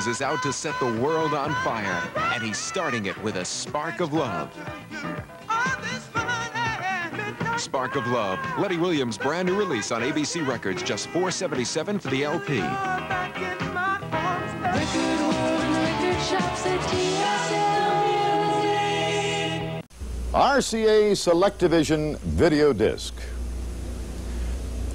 is out to set the world on fire, and he's starting it with a spark of love. Spark of Love, Letty Williams' brand new release on ABC Records, just $4.77 for the LP. RCA Selectivision Video Disc.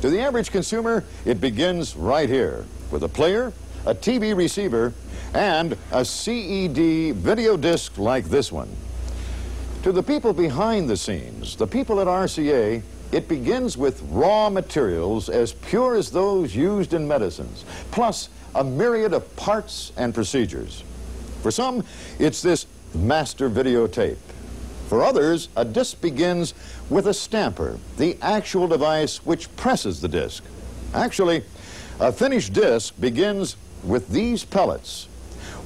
To the average consumer, it begins right here with a player, a TV receiver, and a CED video disc like this one. To the people behind the scenes, the people at RCA, it begins with raw materials as pure as those used in medicines, plus a myriad of parts and procedures. For some, it's this master videotape. For others, a disc begins with a stamper, the actual device which presses the disc. Actually, a finished disc begins with these pellets.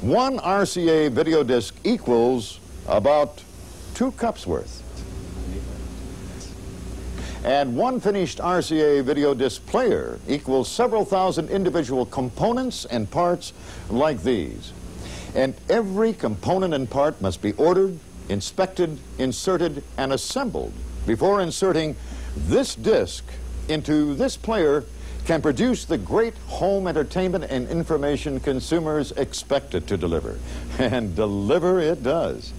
One RCA video disc equals about 2 cups worth. And one finished RCA video disc player equals several thousand individual components and parts like these. And every component and part must be ordered, inspected, inserted, and assembled before inserting this disc into this player can produce the great home entertainment and information consumers expect it to deliver. And deliver it does.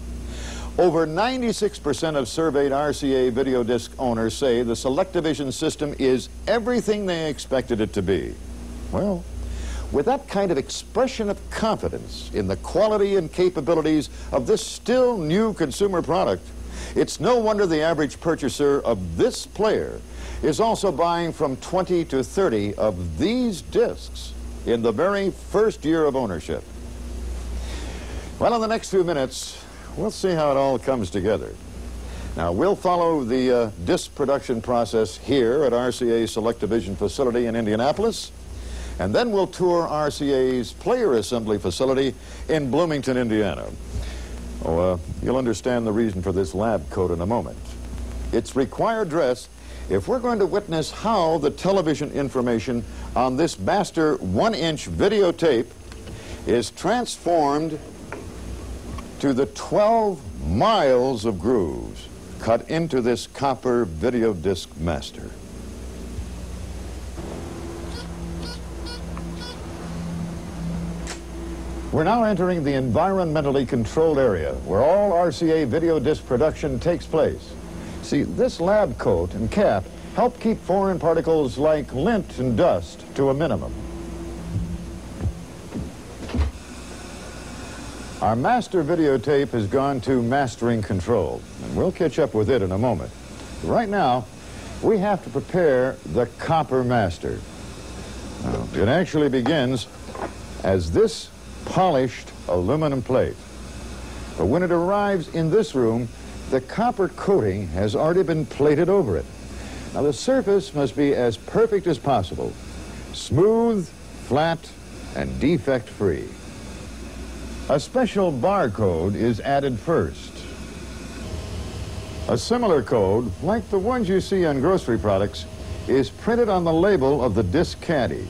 Over 96% of surveyed RCA video disc owners say the Selectivision system is everything they expected it to be. Well, with that kind of expression of confidence in the quality and capabilities of this still new consumer product, it's no wonder the average purchaser of this player is also buying from 20 to 30 of these discs in the very first year of ownership. Well, in the next few minutes, we'll see how it all comes together. Now, we'll follow the disc production process here at RCA Selectivision facility in Indianapolis, and then we'll tour RCA's player assembly facility in Bloomington, Indiana. Oh, you'll understand the reason for this lab coat in a moment. It's required dress if we're going to witness how the television information on this master 1-inch videotape is transformed to the 12 miles of grooves cut into this copper video disc master. We're now entering the environmentally controlled area where all RCA video disc production takes place. See, this lab coat and cap help keep foreign particles like lint and dust to a minimum. Our master videotape has gone to mastering control, and we'll catch up with it in a moment. Right now, we have to prepare the copper master. Now, it actually begins as this polished aluminum plate. But when it arrives in this room, the copper coating has already been plated over it. Now, the surface must be as perfect as possible. Smooth, flat, and defect-free. A special barcode is added first. A similar code, like the ones you see on grocery products, is printed on the label of the disc caddy.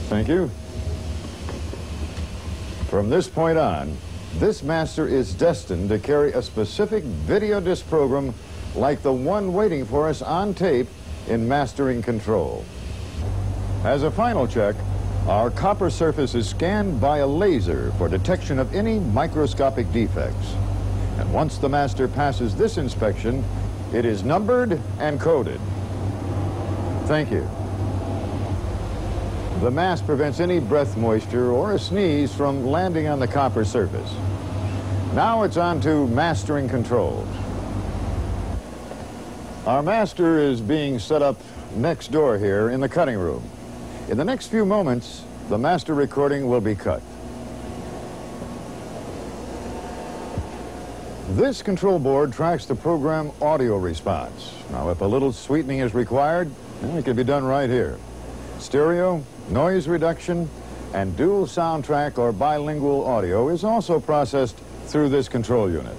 Thank you. From this point on, this master is destined to carry a specific video disc program like the one waiting for us on tape in mastering control. As a final check, our copper surface is scanned by a laser for detection of any microscopic defects. And once the master passes this inspection, it is numbered and coded. Thank you. The mask prevents any breath moisture or a sneeze from landing on the copper surface. Now it's on to mastering control. Our master is being set up next door here in the cutting room. In the next few moments, the master recording will be cut. This control board tracks the program audio response. Now, if a little sweetening is required, it can be done right here. Stereo, noise reduction, and dual soundtrack or bilingual audio is also processed through this control unit.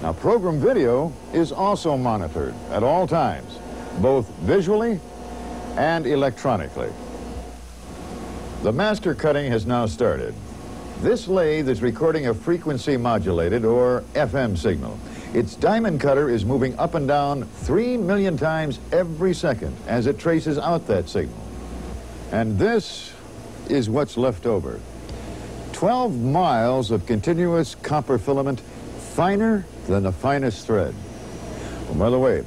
Now, program video is also monitored at all times, both visually and electronically. The master cutting has now started. This lathe is recording a frequency modulated, or FM signal. Its diamond cutter is moving up and down 3 million times every second as it traces out that signal. And this is what's left over. 12 miles of continuous copper filament, finer than the finest thread. And by the way,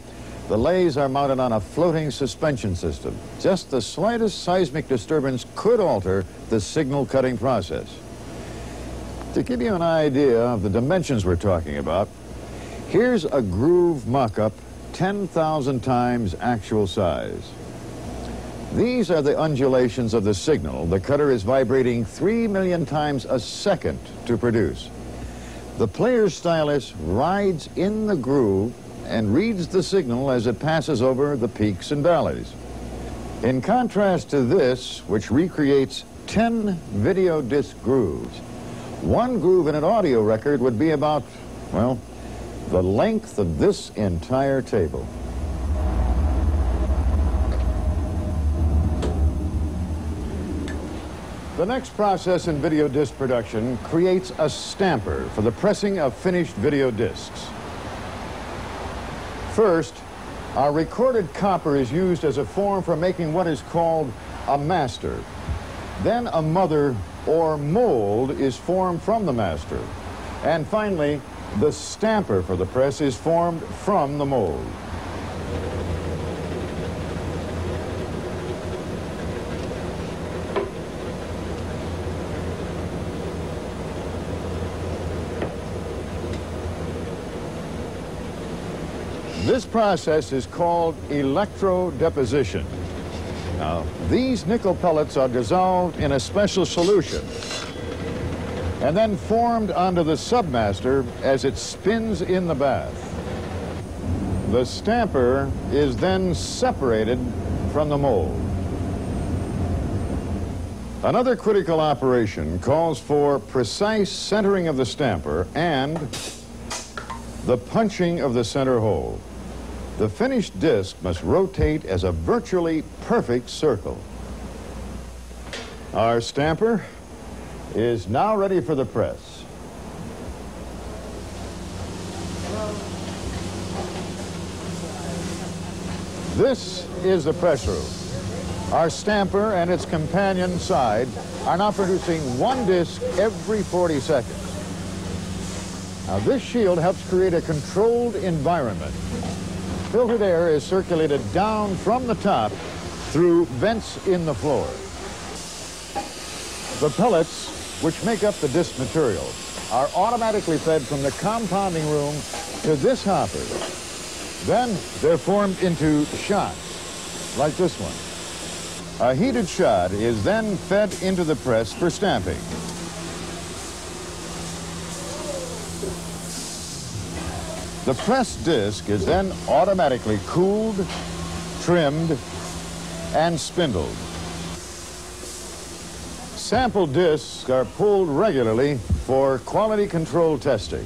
the lathes are mounted on a floating suspension system. Just the slightest seismic disturbance could alter the signal cutting process. To give you an idea of the dimensions we're talking about, here's a groove mock-up 10,000 times actual size. These are the undulations of the signal the cutter is vibrating 3 million times a second to produce. The player's stylus rides in the groove and reads the signal as it passes over the peaks and valleys. In contrast to this, which recreates 10 video disc grooves, one groove in an audio record would be about, well, the length of this entire table. The next process in video disc production creates a stamper for the pressing of finished video discs. First, our recorded copper is used as a form for making what is called a master. Then a mother or mold is formed from the master. And finally, the stamper for the press is formed from the mold. This process is called electrodeposition. Now, these nickel pellets are dissolved in a special solution and then formed onto the submaster as it spins in the bath. The stamper is then separated from the mold. Another critical operation calls for precise centering of the stamper and the punching of the center hole. The finished disc must rotate as a virtually perfect circle. Our stamper is now ready for the press. This is the press room. Our stamper and its companion side are now producing one disc every 40 seconds. Now, this shield helps create a controlled environment. Filtered air is circulated down from the top through vents in the floor. The pellets, which make up the disc material, are automatically fed from the compounding room to this hopper. Then they're formed into shots, like this one. A heated shot is then fed into the press for stamping. The pressed disc is then automatically cooled, trimmed, and spindled. Sample discs are pulled regularly for quality control testing.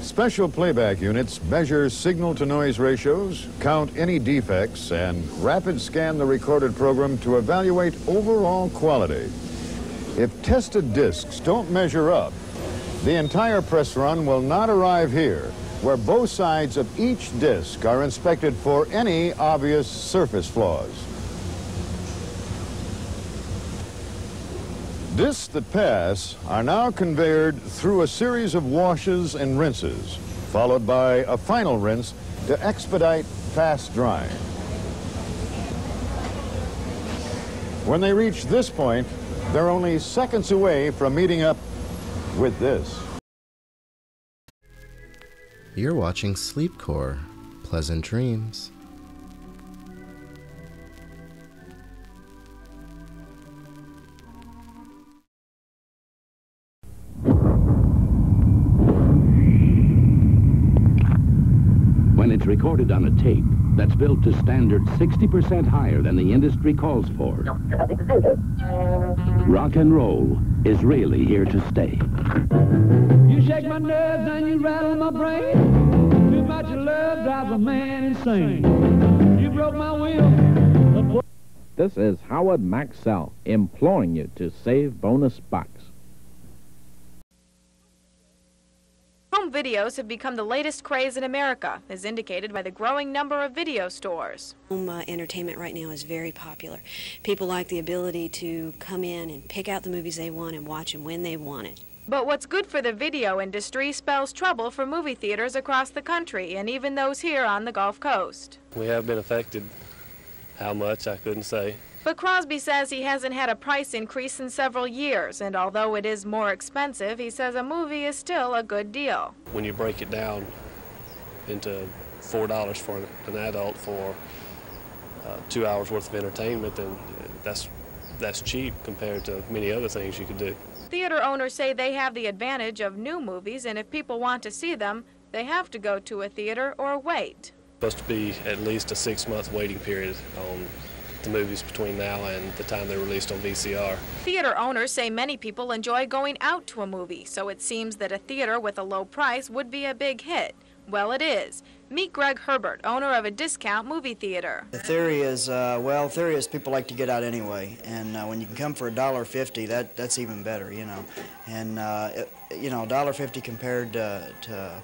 Special playback units measure signal-to-noise ratios, count any defects, and rapid scan the recorded program to evaluate overall quality. If tested discs don't measure up, the entire press run will not arrive here, where both sides of each disc are inspected for any obvious surface flaws. Discs that pass are now conveyed through a series of washes and rinses, followed by a final rinse to expedite fast drying. When they reach this point, they're only seconds away from meeting up with this. You're watching Sleepcore. Pleasant dreams. When it's recorded on a tape that's built to standards 60% higher than the industry calls for, rock and roll is really here to stay. You shake my nerves and you rattle my brain. Too much love drives a man insane. You broke my will. This is Howard Maxell imploring you to save bonus bucks. Home videos have become the latest craze in America, as indicated by the growing number of video stores. Home entertainment right now is very popular. People like the ability to come in and pick out the movies they want and watch them when they want it. But what's good for the video industry spells trouble for movie theaters across the country, and even those here on the Gulf Coast. We have been affected. How much, I couldn't say. But Crosby says he hasn't had a price increase in several years, and although it is more expensive, he says a movie is still a good deal. When you break it down into $4 for an adult for 2 hours worth of entertainment, then that's cheap compared to many other things you could do. Theater owners say they have the advantage of new movies, and if people want to see them, they have to go to a theater or wait. It's supposed to be at least a 6-month waiting period on the movies between now and the time they're released on VCR. Theater owners say many people enjoy going out to a movie, so it seems that a theater with a low price would be a big hit. Well, it is. Meet Greg Herbert, owner of a discount movie theater. The theory is, people like to get out anyway, and when you can come for $1.50, that's even better, you know. And $1.50 compared to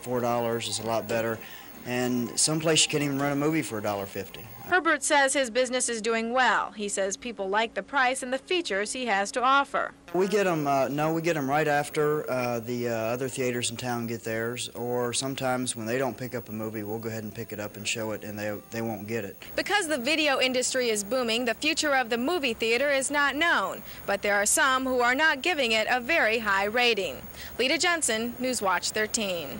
$4 is a lot better. And someplace you can't even rent a movie for $1.50. Herbert says his business is doing well. He says people like the price and the features he has to offer. We get them, we get them right after the other theaters in town get theirs, or sometimes when they don't pick up a movie, we'll go ahead and pick it up and show it, and they won't get it. Because the video industry is booming, the future of the movie theater is not known, but there are some who are not giving it a very high rating. Lita Jensen, Newswatch 13.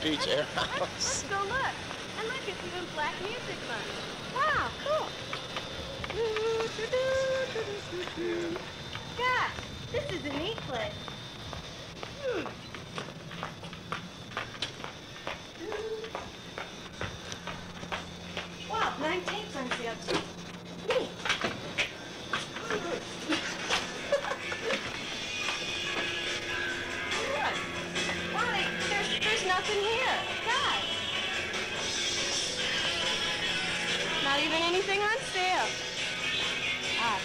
Peach Air House. Let's go look. And look, it's even Black Music Month. Wow, cool. Gosh, this is a neat place. Wow, 9 tapes on sale too. Neat. There's nothing here. God. Not even anything on sale. Ah.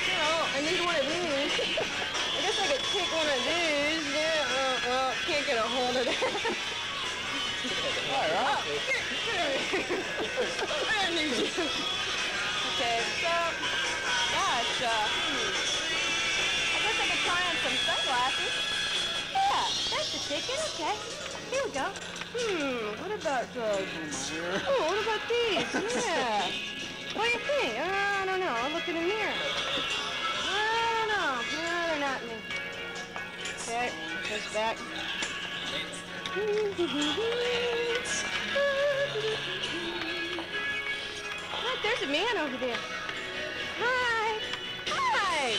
You know, I need one of these. I guess I could take one of these. Yeah, can't get a hold of that. All right. I need you. Okay, so, gosh, I guess I could try on some sunglasses. Yeah, that's the ticket. Okay, here we go. What about what about these? Yeah. What do you think? I don't know. I'll look in the mirror. I don't know. No, they're not me. Okay, push back. Look, there's a man over there. Hi. Hi.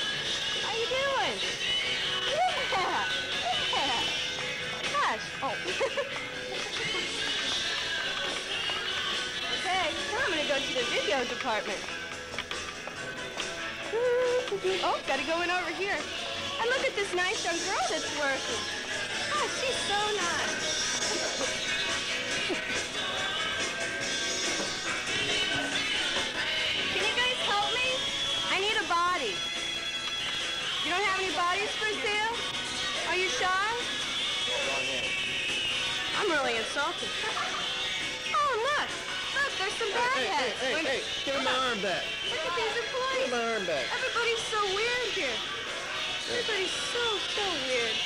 How you doing? Yeah. Yeah. Gosh. Oh. Okay, now I'm gonna go the video department. Oh, gotta go in over here. And look at this nice young girl that's working. Oh, she's so nice. Can you guys help me? I need a body. You don't have any bodies for sale? Are you shy? I'm really insulted. Oh, look. Look, there's some bad heads. Hey, give me my arm back. Look at these employees. Give me my arm back. Everybody's so weird here. Everybody's so weird.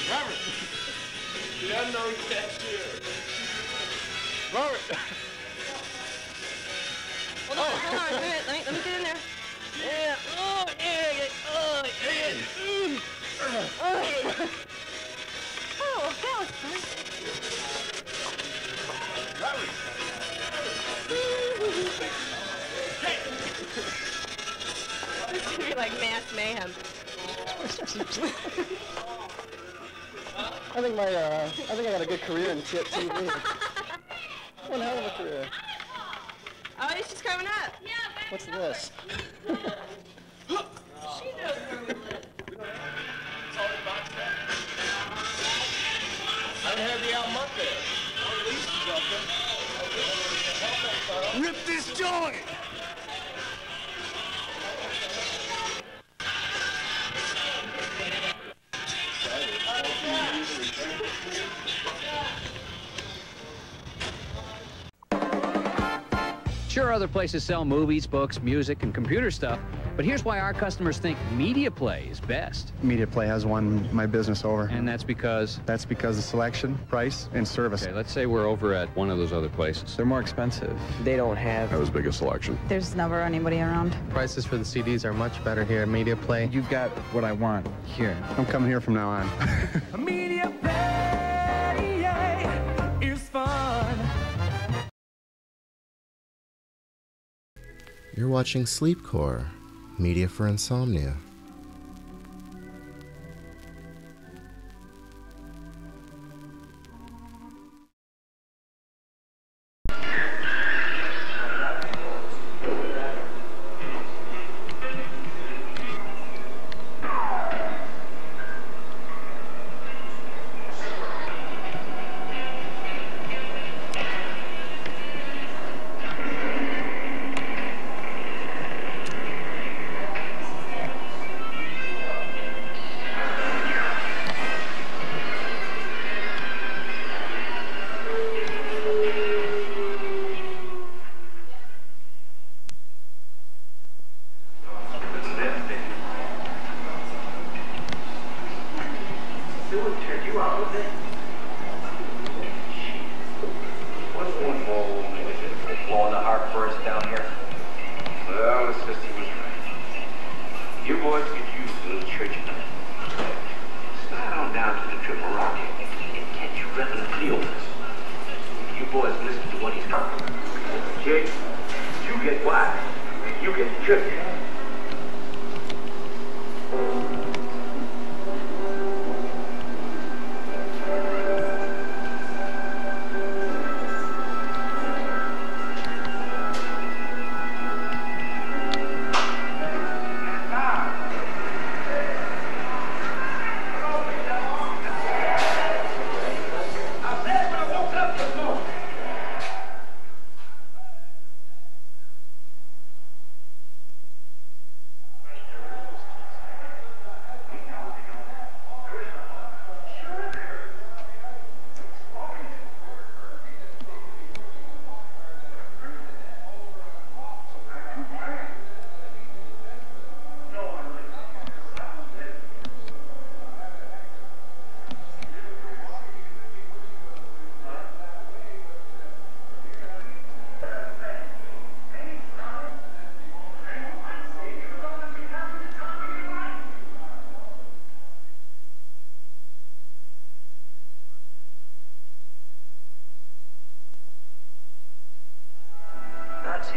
Robert. The unknown cashier. Robert. Hold on a minute. Let me get in there. Yeah. Oh, yeah. Oh, yeah. Oh, that was fun. Robert. This is gonna be like mass mayhem. I think I got a good career in TV. One hell of a career. Oh, it's just coming up. Yeah. What's this? She knows where we live. I don't have the album up there. Rip this joint! Sure, other places sell movies, books, music, and computer stuff, but here's why our customers think Media Play is best. Media Play has won my business over. And that's because? That's because of selection, price, and service. Okay, let's say we're over at one of those other places. They're more expensive. They don't have as big a selection. There's never anybody around. Prices for the CDs are much better here at Media Play. You've got what I want here. I'm coming here from now on. Media Play is fun. You're watching Sleepcore, media for insomnia.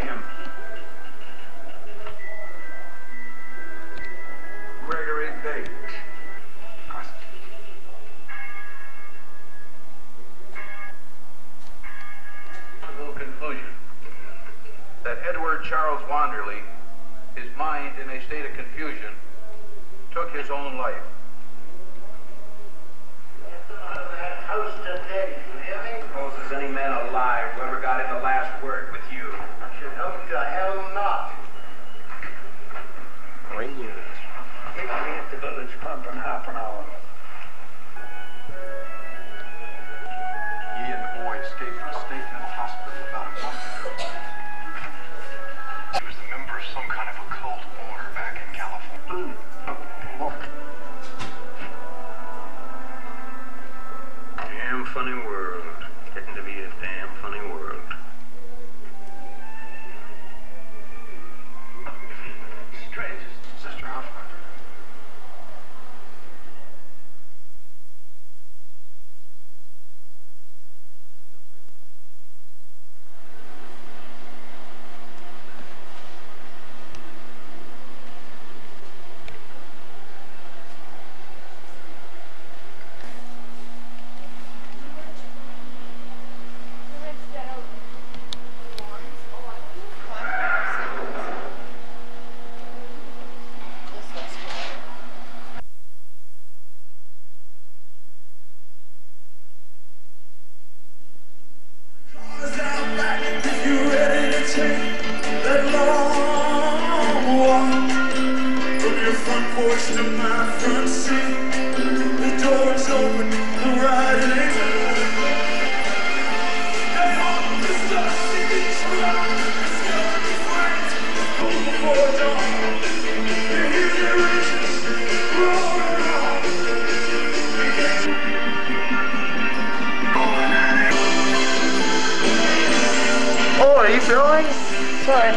him. Gregory Bates. A little conclusion. That Edward Charles Wanderley, his mind in a state of confusion, took his own life. Moses, any man alive who ever got in the last word with you? I should hope to hell not. Bring you. He can be at the village pump in half an hour. He and the boy escaped from a state mental hospital about a month ago. He was a member of some kind of occult order back in California. Damn funny world. Getting to be a damn funny world. Strange, Sister Huffman. To my front seat, the door's open, the ride ain't Stay on the stuff, it's right, it's gonna be friends, home before dawn, you hear the riches rolling on. Oh, are you filming? Sorry.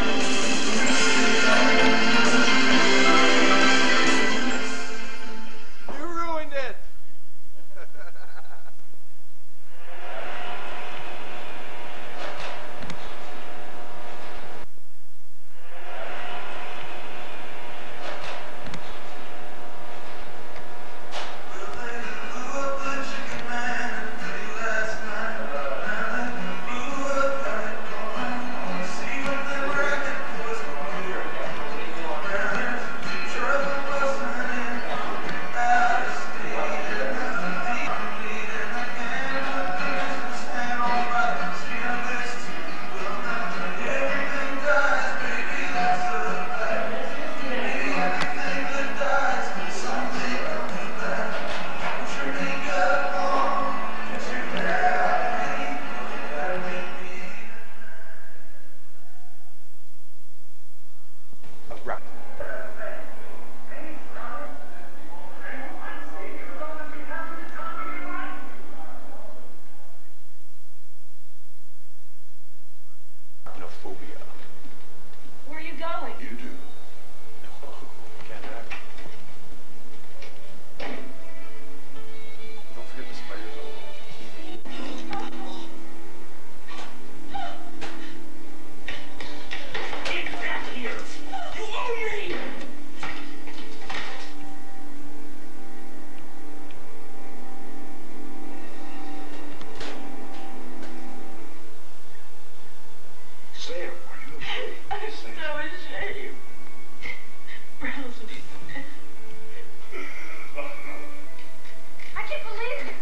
Where are you going? You do. Can't act. Don't forget the spiders all over the TV. Get back here! You owe me! Sam, are you okay? I'm so ashamed. Brown's a piece of mess. I can't believe it.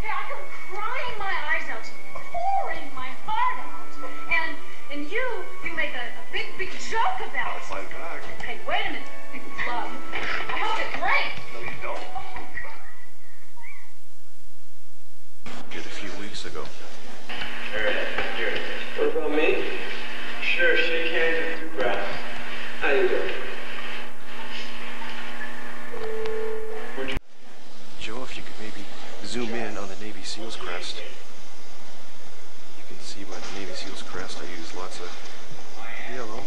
Hey, I come crying my eyes out, pouring my heart out. And you make a big joke about it. I'll fight back. Hey, wait a minute, big love. I hope it's great. No, you don't. Did a few weeks ago. Here. What about me? Sure, shake hands with two brows. How you doing? Joe, if you could maybe zoom in on the Navy SEAL's crest. You can see by the Navy SEAL's crest I use lots of yellow.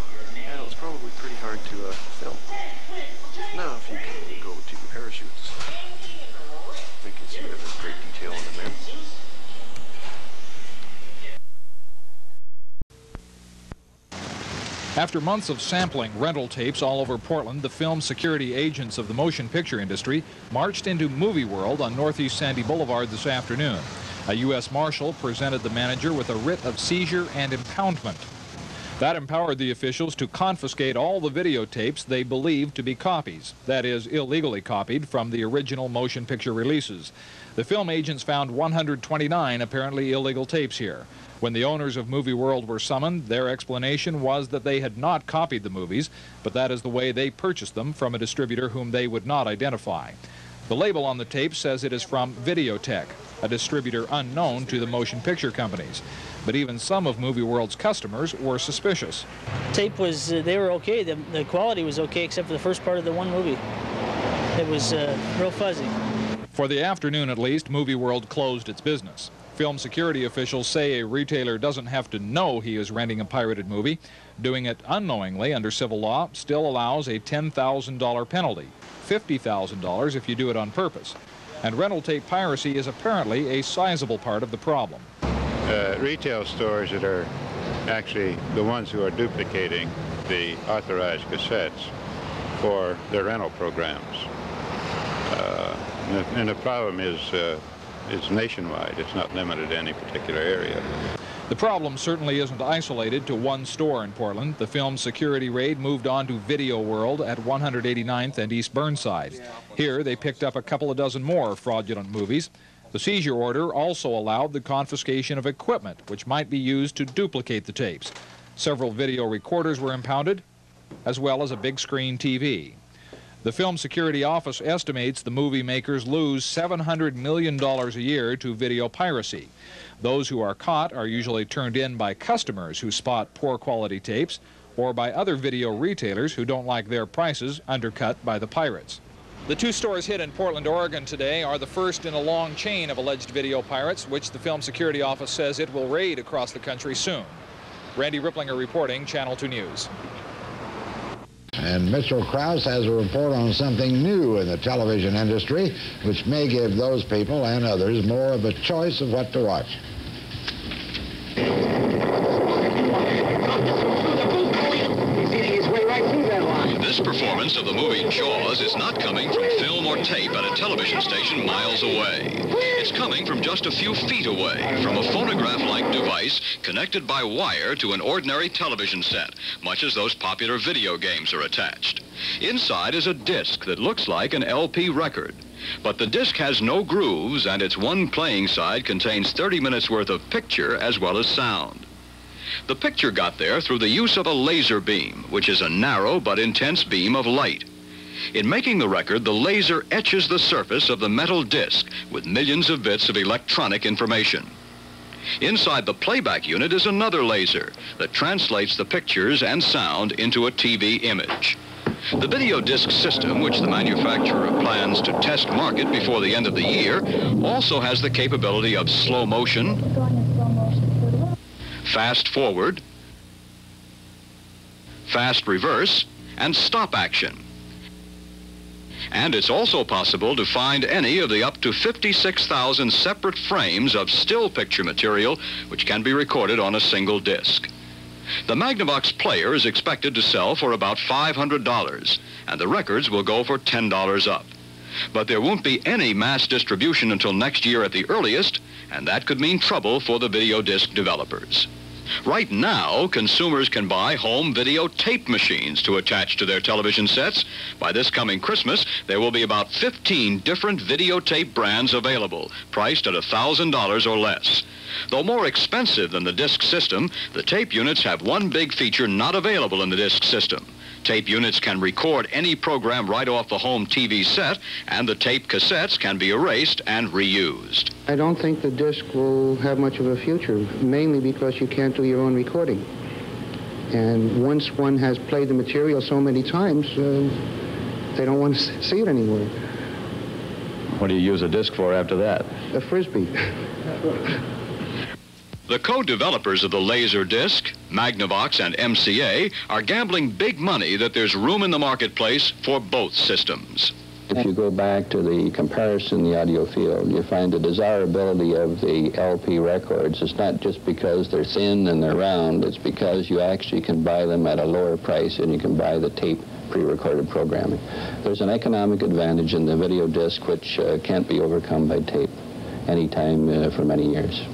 And it's probably pretty hard to film. Now, if you can go to parachutes, we can see that there's great detail in the men. After months of sampling rental tapes all over Portland, the film security agents of the motion picture industry marched into Movie World on Northeast Sandy Boulevard this afternoon. A U.S. Marshal presented the manager with a writ of seizure and impoundment. That empowered the officials to confiscate all the videotapes they believed to be copies, that is, illegally copied from the original motion picture releases. The film agents found 129 apparently illegal tapes here. When the owners of Movie World were summoned, their explanation was that they had not copied the movies, but that is the way they purchased them from a distributor whom they would not identify. The label on the tape says it is from Videotech, a distributor unknown to the motion picture companies. But even some of Movie World's customers were suspicious. Tape was, they were okay. The quality was okay except for the first part of the one movie. It was real fuzzy. For the afternoon at least, Movie World closed its business. Film security officials say a retailer doesn't have to know he is renting a pirated movie. Doing it unknowingly under civil law still allows a $10,000 penalty, $50,000 if you do it on purpose. And rental tape piracy is apparently a sizable part of the problem. Retail stores that are actually the ones who are duplicating the authorized cassettes for their rental programs. And the problem is it's nationwide. It's not limited to any particular area. The problem certainly isn't isolated to one store in Portland. The film's security raid moved on to Video World at 189th and East Burnside. Here they picked up a couple of dozen more fraudulent movies. The seizure order also allowed the confiscation of equipment which might be used to duplicate the tapes. Several video recorders were impounded, as well as a big screen TV. The Film Security Office estimates the movie makers lose $700 million a year to video piracy. Those who are caught are usually turned in by customers who spot poor quality tapes or by other video retailers who don't like their prices undercut by the pirates. The two stores hit in Portland, Oregon today are the first in a long chain of alleged video pirates, which the Film Security Office says it will raid across the country soon. Randy Ripplinger reporting, Channel 2 News. And Mitchell Krause has a report on something new in the television industry, which may give those people and others more of a choice of what to watch. This performance of the movie Jaws is not coming from film or tape at a television station miles away. It's coming from just a few feet away, from a phonograph-like device connected by wire to an ordinary television set, much as those popular video games are attached. Inside is a disc that looks like an LP record. But the disc has no grooves, and its one playing side contains 30 minutes worth of picture as well as sound. The picture got there through the use of a laser beam, which is a narrow but intense beam of light. In making the record, the laser etches the surface of the metal disc with millions of bits of electronic information. Inside the playback unit is another laser that translates the pictures and sound into a TV image. The video disc system, which the manufacturer plans to test market before the end of the year, also has the capability of slow motion, fast forward, fast reverse, and stop action. And it's also possible to find any of the up to 56,000 separate frames of still picture material which can be recorded on a single disc. The Magnavox player is expected to sell for about $500, and the records will go for $10 up. But there won't be any mass distribution until next year at the earliest, and that could mean trouble for the video disc developers. Right now, consumers can buy home video tape machines to attach to their television sets. By this coming Christmas, there will be about 15 different videotape brands available, priced at $1,000 or less. Though more expensive than the disc system, the tape units have one big feature not available in the disc system. Tape units can record any program right off the home TV set, and the tape cassettes can be erased and reused. I don't think the disc will have much of a future, mainly because you can't do your own recording. And once one has played the material so many times, they don't want to see it anymore. What do you use a disc for after that? A Frisbee. The co-developers of the Laserdisc, Magnavox and MCA, are gambling big money that there's room in the marketplace for both systems. If you go back to the comparison in the audio field, you find the desirability of the LP records. It's not just because they're thin and they're round, it's because you actually can buy them at a lower price and you can buy the tape pre-recorded programming. There's an economic advantage in the video disc which can't be overcome by tape anytime for many years.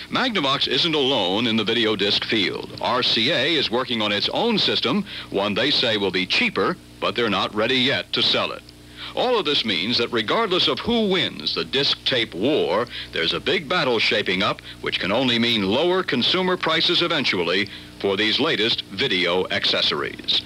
Magnavox isn't alone in the video disc field. RCA is working on its own system, one they say will be cheaper, but they're not ready yet to sell it. All of this means that regardless of who wins the disc tape war, there's a big battle shaping up, which can only mean lower consumer prices eventually for these latest video accessories.